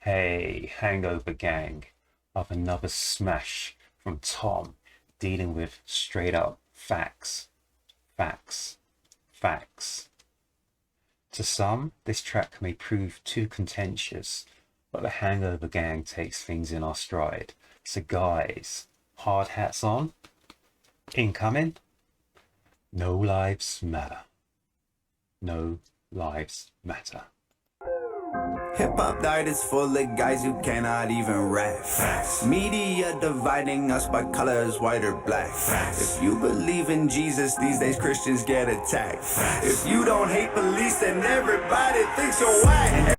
Hey, hangover gang of another smash from Tom, dealing with straight up facts, facts, facts. To some, this track may prove too contentious, but the hangover gang takes things in our stride. So, guys, hard hats on, incoming, no lives matter. No lives matter. Hip hop diet is full of guys who cannot even rap. Facts. Media dividing us by colors, white or black. Facts. If you believe in Jesus, these days Christians get attacked. Facts. If you don't hate police, then everybody thinks you're whack.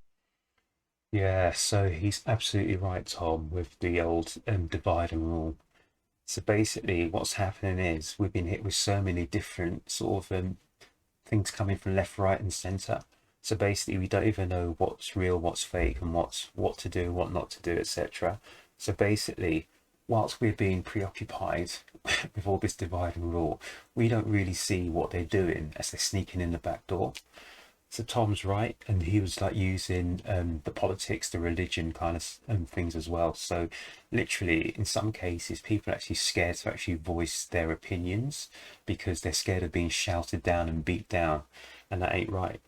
Yeah, so he's absolutely right, Tom, with the old divide and rule. So basically, what's happening is we've been hit with so many different sort of things coming from left, right, and centre. So basically, we don't even know what's real, what's fake, and what to do, what not to do, etc. So basically, whilst we're being preoccupied with all this divide and rule, we don't really see what they're doing as they're sneaking in the back door. So Tom's right, and he was like using the politics, the religion kind of things as well. So literally, in some cases, people are actually scared to actually voice their opinions because they're scared of being shouted down and beat down, and that ain't right.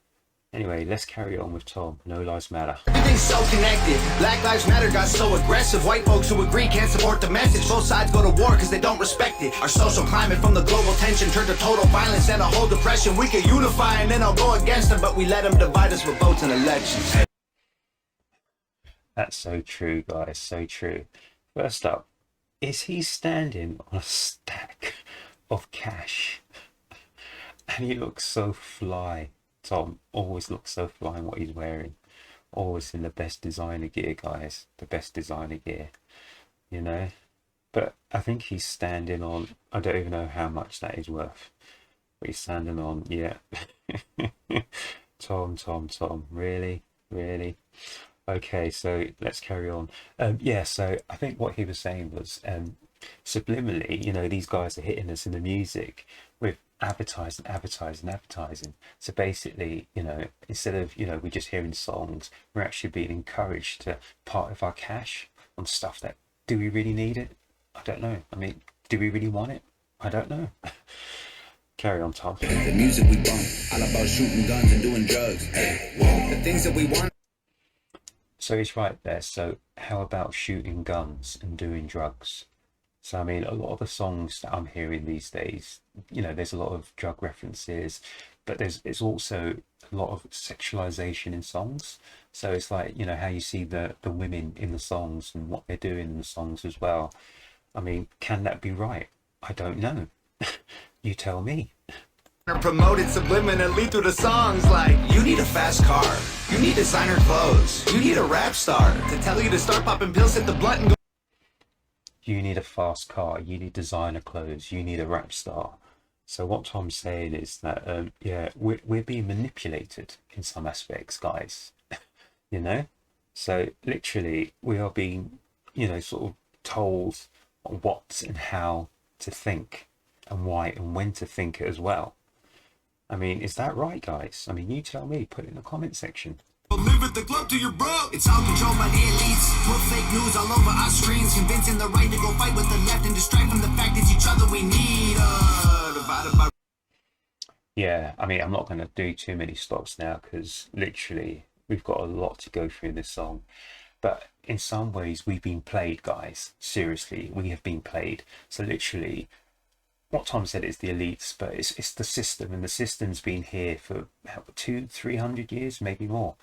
Anyway, let's carry on with Tom. No lives matter. Everything's so connected. Black Lives Matter got so aggressive. White folks who agree can't support the message. Both sides go to war because they don't respect it. Our social climate from the global tension turned to total violence and a whole depression. We could unify and then I'll go against them, but we let them divide us with votes and elections. That's so true, guys. So true. First up, is he standing on a stack of cash? And he looks so fly. Tom always looks so fly in what he's wearing. Always in the best designer gear, guys. The best designer gear, you know. But I think he's standing on, I don't even know how much that is worth. But he's standing on, yeah. Tom, really? Really? Okay, so let's carry on. Yeah, so I think what he was saying was subliminally, you know, these guys are hitting us in the music with advertising. So basically, you know, instead of, you know, we're just hearing songs, we're actually being encouraged to part of our cash on stuff that, do we really need it? I don't know. I mean, do we really want it? I don't know. Carry on, Tom. The music we bump, all about shooting guns and doing drugs. Hey, whoa, the things that we want. So he's right there. So how about shooting guns and doing drugs? So I mean, a lot of the songs that I'm hearing these days, you know, there's a lot of drug references, but it's also a lot of sexualization in songs. So it's like, you know, how you see the women in the songs and what they're doing in the songs as well. I mean, can that be right? I don't know. You tell me. Promoted subliminally through the songs like, you need a fast car, you need designer clothes, you need a rap star to tell you to start popping pills, hit the blunt and go. You need a fast car, you need designer clothes, you need a rap star. So what Tom's saying is that, yeah, we're being manipulated in some aspects, guys. You know? So literally, we are being, you know, sort of told what and how to think and why and when to think it as well. I mean, is that right, guys? I mean, you tell me, put it in the comment section. Live at the club to your bro. It's all controlled by the elites. Put fake news all over our screens, convincing the right to go fight with the left and distract from the fact it's each other we need. Divided by. Yeah, I mean, I'm not going to do too many stops now because literally we've got a lot to go through in this song. But in some ways, we've been played, guys. Seriously, we have been played. So literally, what Tom said is the elites, but it's the system, and the system's been here for 200-300 years, maybe more.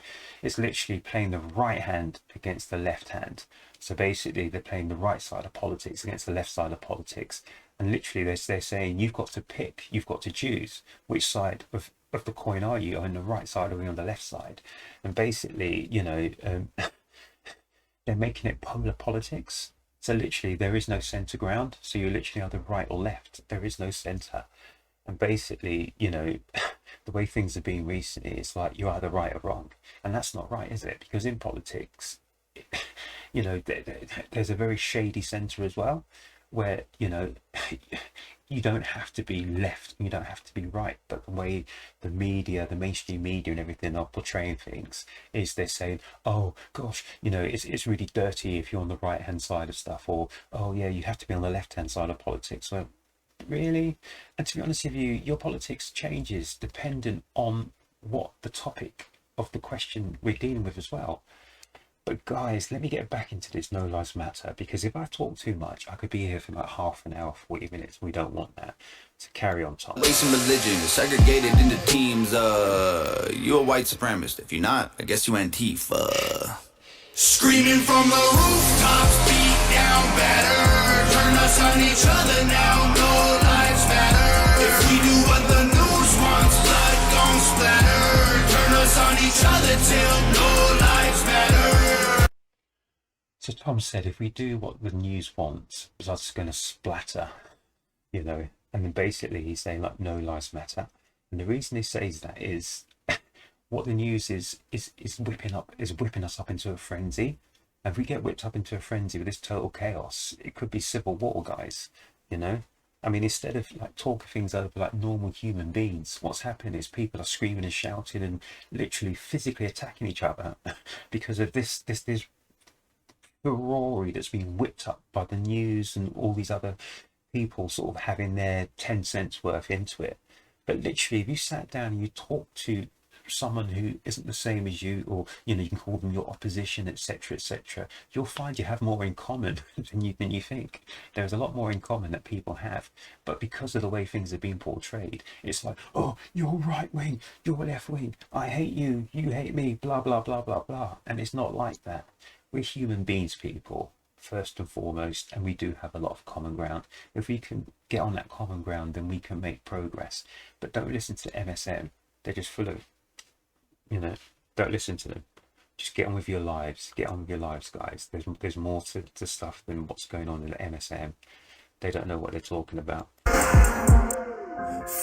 It's literally playing the right hand against the left hand. So basically, they're playing the right side of politics against the left side of politics, and literally they're saying you've got to pick, you've got to choose which side of the coin are you, on the right side or are you on the left side. And basically, you know, they're making it polar politics. So literally there is no center ground. So you're literally either right or left. There is no center. And basically, you know, the way things have been recently, it's like you're either right or wrong. And that's not right, is it? Because in politics, you know, there's a very shady center as well, where, you know, you don't have to be left, you don't have to be right, but the way the media, the mainstream media and everything are portraying things is they're saying, oh gosh, it's really dirty if you're on the right hand side of stuff, or oh yeah, you have to be on the left hand side of politics. Well, really? And to be honest with you, your politics changes dependent on what the topic of the question we're dealing with as well. But guys, let me get back into this No Lives Matter, because if I talk too much, I could be here for like half an hour, 40 minutes. We don't want that. So carry on, Tom. Race and religion is segregated into teams. You a white supremacist. If you're not, I guess you Antifa. Screaming from the rooftops, beat down better. Turn us on each other now, no lives matter. If we do what the news wants, blood gon' splatter. Turn us on each other till no lives matter. So Tom said, if we do what the news wants, blood's going to splatter, and then basically he's saying like no lives matter. And the reason he says that is what the news is whipping us up into a frenzy. And if we get whipped up into a frenzy with this total chaos, it could be civil war, guys. I mean, instead of like talking things over like normal human beings, what's happening is people are screaming and shouting and literally physically attacking each other because of this furore that's been whipped up by the news and all these other people sort of having their 10 cents worth into it. But literally, if you sat down and you talked to someone who isn't the same as you, or you can call them your opposition, etc., etc., you'll find you have more in common than you think. There's a lot more in common that people have, but because of the way things are being portrayed, it's like, oh, you're right wing, you're left wing, I hate you, you hate me, blah blah blah blah blah. And it's not like that. We're human beings, people, first and foremost, and we do have a lot of common ground. If we can get on that common ground, then we can make progress. But don't listen to MSM. They're just full of, don't listen to them. Just get on with your lives. Get on with your lives, guys. There's more to stuff than what's going on in the MSM. They don't know what they're talking about.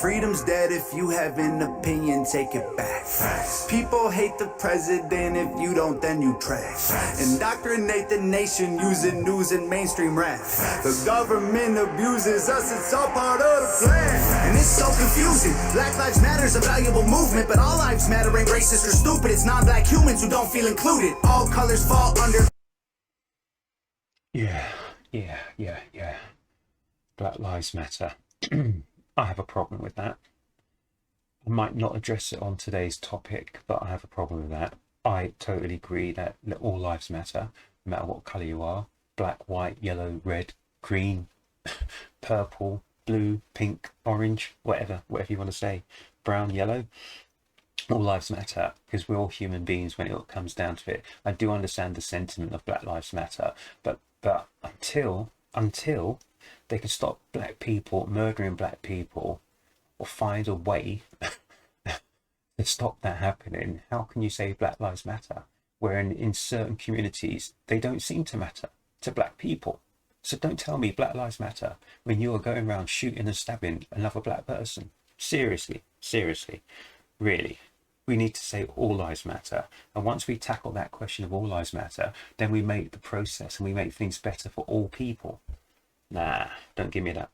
Freedom's dead. If you have an opinion, take it back. Facts. People hate the president. If you don't, then you trash. Facts. Indoctrinate the nation using news and mainstream rap. Facts. The government abuses us. It's all part of the plan. And it's so confusing. Black Lives Matter is a valuable movement, but all lives matter ain't racist or stupid. It's non-black humans who don't feel included. All colors fall under. Yeah. Black Lives Matter. I have a problem with that. I might not address it on today's topic, but I have a problem with that. I totally agree that all lives matter, no matter what colour you are. Black, white, yellow, red, green, purple, blue, pink, orange, whatever you want to say. Brown, yellow. All lives matter, because we're all human beings when it comes down to it. I do understand the sentiment of Black Lives Matter, but until they can stop black people murdering black people, or find a way to stop that happening, how can you say Black Lives Matter? Where in certain communities, they don't seem to matter to black people. So don't tell me Black Lives Matter when you are going around shooting and stabbing another black person. Seriously, really. We need to say all lives matter. And once we tackle that question of all lives matter, then we make the process and we make things better for all people. Nah, don't give me that.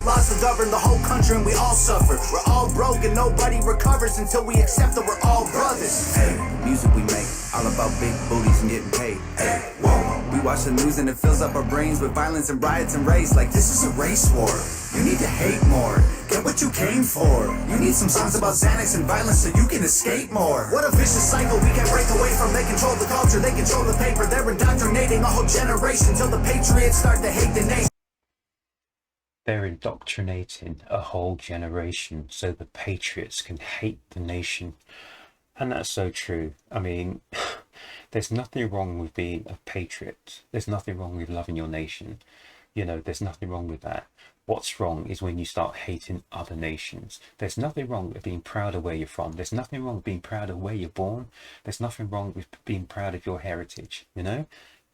Laws to govern the whole country and we all suffer. We're all broke and nobody recovers until we accept that we're all brothers. Hey, music we make, all about big booties and getting paid. Hey, whoa, we watch the news and it fills up our brains with violence and riots and race. Like this is a race war. You need to hate more. Get what you came for. You need some songs about Xanax and violence so you can escape more. What a vicious cycle we can't break away from. They control the culture, they control the paper. They're indoctrinating a whole generation till the patriots start to hate the nation. They're indoctrinating a whole generation so the patriots can hate the nation. And that's so true. I mean, there's nothing wrong with being a patriot. There's nothing wrong with loving your nation. There's nothing wrong with that. What's wrong is when you start hating other nations. There's nothing wrong with being proud of where you're from. There's nothing wrong with being proud of where you're born. There's nothing wrong with being proud of your heritage,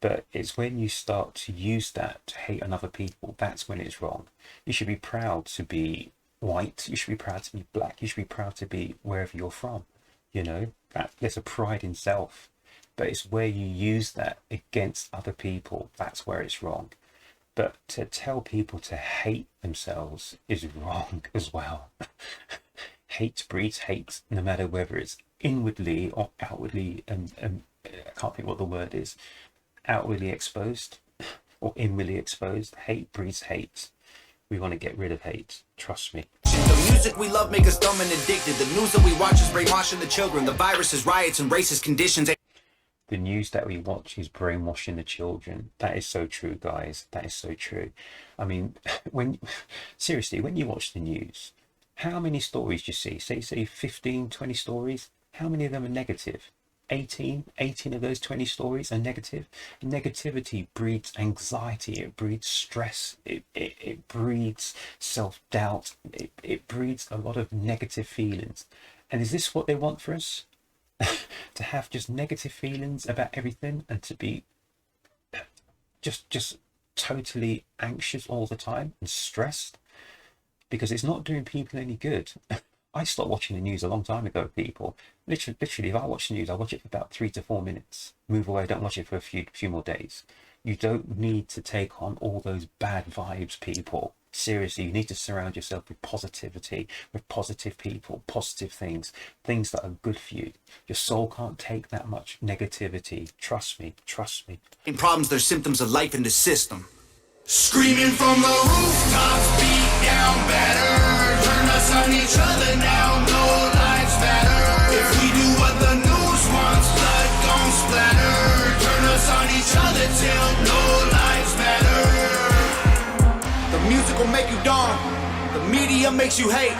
But it's when you start to use that to hate on other people, that's when it's wrong. You should be proud to be white. You should be proud to be black. You should be proud to be wherever you're from. There's a pride in self. But it's where you use that against other people, that's where it's wrong. But to tell people to hate themselves is wrong as well. Hate breeds hate, no matter whether it's inwardly or outwardly, and I can't think what the word is, outwardly exposed or inwardly exposed. Hate breeds hate. We want to get rid of hate, trust me. The music we love make us dumb and addicted. The news that we watch is brainwashing the children. The viruses, riots, and racist conditions. The news that we watch is brainwashing the children. That is so true, guys. That is so true. I mean, seriously, when you watch the news, how many stories do you see? Say 15, 20 stories. How many of them are negative? 18 of those 20 stories are negative. Negativity breeds anxiety, it breeds stress, it breeds self-doubt, it breeds a lot of negative feelings. And is this what they want for us? To have just negative feelings about everything and to be just totally anxious all the time and stressed? Because it's not doing people any good. I stopped watching the news a long time ago, people. Literally, if I watch the news, I watch it for about 3 to 4 minutes. Move away, don't watch it for a few more days. You don't need to take on all those bad vibes, people. Seriously, you need to surround yourself with positivity, with positive people, positive things that are good for you. Your soul can't take that much negativity. Trust me, trust me. In problems, they're symptoms of life in the system. Screaming from the rooftops, beat down better. Turn us on each other now, no lives matter. If we do what the news wants, blood gon' splatter. Turn us on each other till no lives matter. The music will make you dumb, the media makes you hate,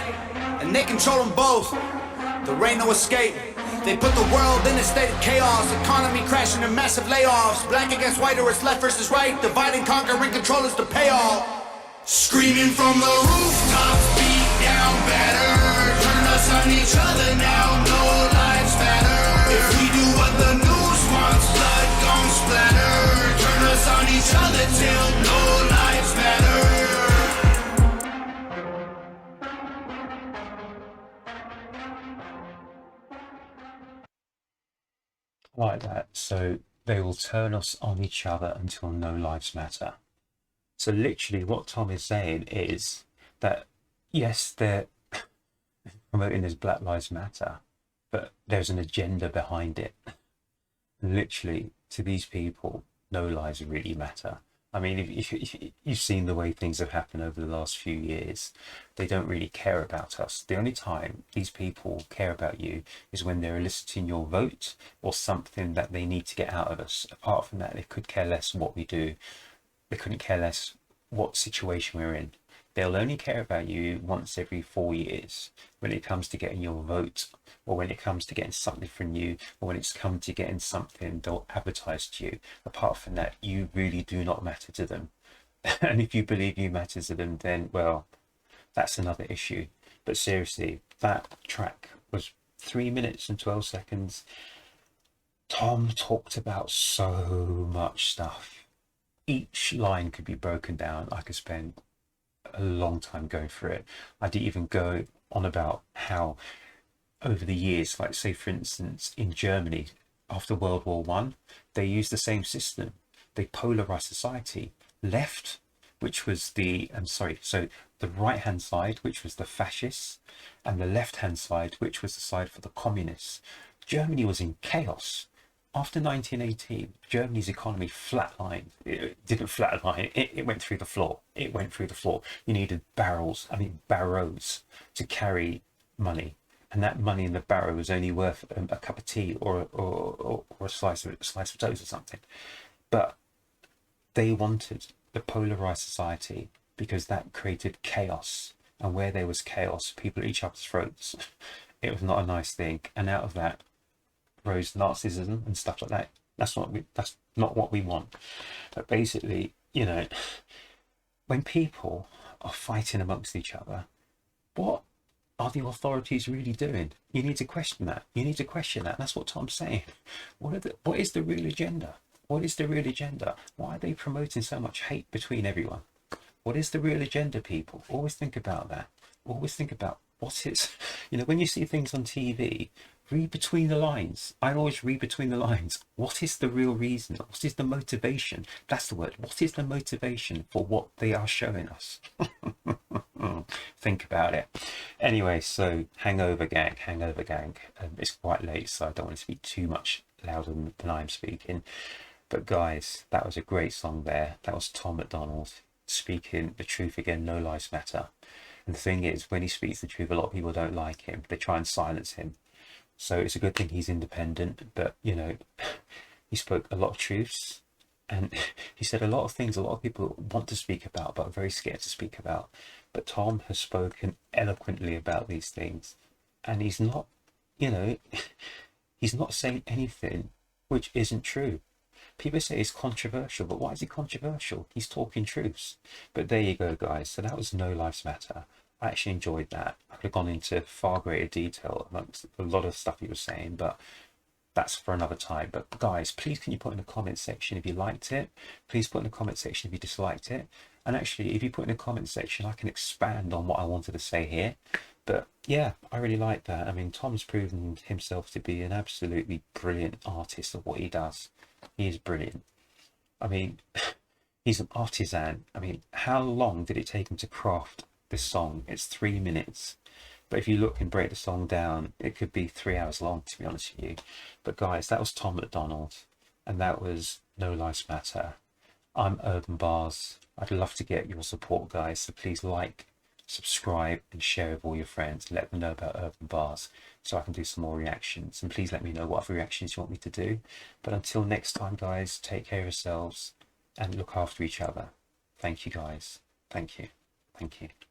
and they control them both. There ain't no escape. They put the world in a state of chaos, economy crashing and massive layoffs. Black against white, or it's left versus right. Divide and conquer and control is the payoff. Screaming from the rooftops, beat down better. Turn us on each other now, no lives matter. If we do what the news wants, blood gon' splatter. Turn us on each other till no lives matter. Like that. So they will turn us on each other until no lives matter. So literally what Tom is saying is that, yes, they're promoting this Black Lives Matter, but there's an agenda behind it. Literally, to these people, no lives really matter. I mean, if you've seen the way things have happened over the last few years, they don't really care about us. The only time these people care about you is when they're eliciting your vote or something that they need to get out of us. Apart from that, they could care less what we do. They couldn't care less what situation we're in. They'll only care about you once every 4 years when it comes to getting your vote, or when it comes to getting something from you, or when it's come to getting something they'll advertise to you. Apart from that, you really do not matter to them. And if you believe you matter to them, then, well, that's another issue. But seriously, that track was 3 minutes and 12 seconds. Tom talked about so much stuff. Each line could be broken down. I could spend a long time going through it. I didn't even go on about how over the years, like say for instance in Germany after World War One, they used the same system. They polarized society. Left, which was the so the right hand side, which was the fascists, and the left hand side, which was the side for the communists. Germany was in chaos. After 1918, Germany's economy flatlined. It didn't flatline, it went through the floor. It went through the floor. You needed barrows to carry money. And that money in the barrow was only worth a cup of tea or a slice of toast or something. But they wanted the polarized society because that created chaos. And where there was chaos, people at each other's throats. It was not a nice thing. And out of that rose Nazism and stuff like that. That's not what we want. But basically, you know, when people are fighting amongst each other, what are the authorities really doing? You need to question that. You need to question that. That's what Tom's saying. What is the real agenda? What is the real agenda? Why are they promoting so much hate between everyone? What is the real agenda, people? Always think about that. Always think about what is, you know, when you see things on TV, read between the lines. I always read between the lines. What is the real reason? What is the motivation? That's the word. What is the motivation for what they are showing us? Think about it. Anyway, so Hangover Gang, Hangover Gang. It's quite late, so I don't want to speak too much louder than I'm speaking. But guys, that was a great song there. That was Tom MacDonald speaking the truth again, no lives matter. And the thing is, when he speaks the truth, a lot of people don't like him. They try and silence him. So it's a good thing he's independent, but you know, he spoke a lot of truths, and he said a lot of things a lot of people want to speak about but are very scared to speak about. But Tom has spoken eloquently about these things, and he's not, you know, he's not saying anything which isn't true. People say it's controversial, but why is it controversial? He's talking truths. But there you go, guys. So that was No Lives Matter. I actually enjoyed that. I could have gone into far greater detail amongst a lot of stuff he was saying, but that's for another time. But guys, please can you put in the comment section if you liked it? Please put in the comment section if you disliked it. And actually, if you put in the comment section, I can expand on what I wanted to say here. But yeah, I really like that. I mean, Tom's proven himself to be an absolutely brilliant artist of what he does. He is brilliant. I mean, he's an artisan. I mean, how long did it take him to craft this song? It's 3 minutes. But if you look and break the song down, it could be 3 hours long, to be honest with you. But guys, that was Tom MacDonald, and that was No Lives Matter. I'm Urb'n Barz. I'd love to get your support, guys, so please like, subscribe, and share with all your friends. Let them know about Urb'n Barz so I can do some more reactions. And please let me know what other reactions you want me to do. But until next time, guys, take care of yourselves and look after each other. Thank you, guys. Thank you. Thank you.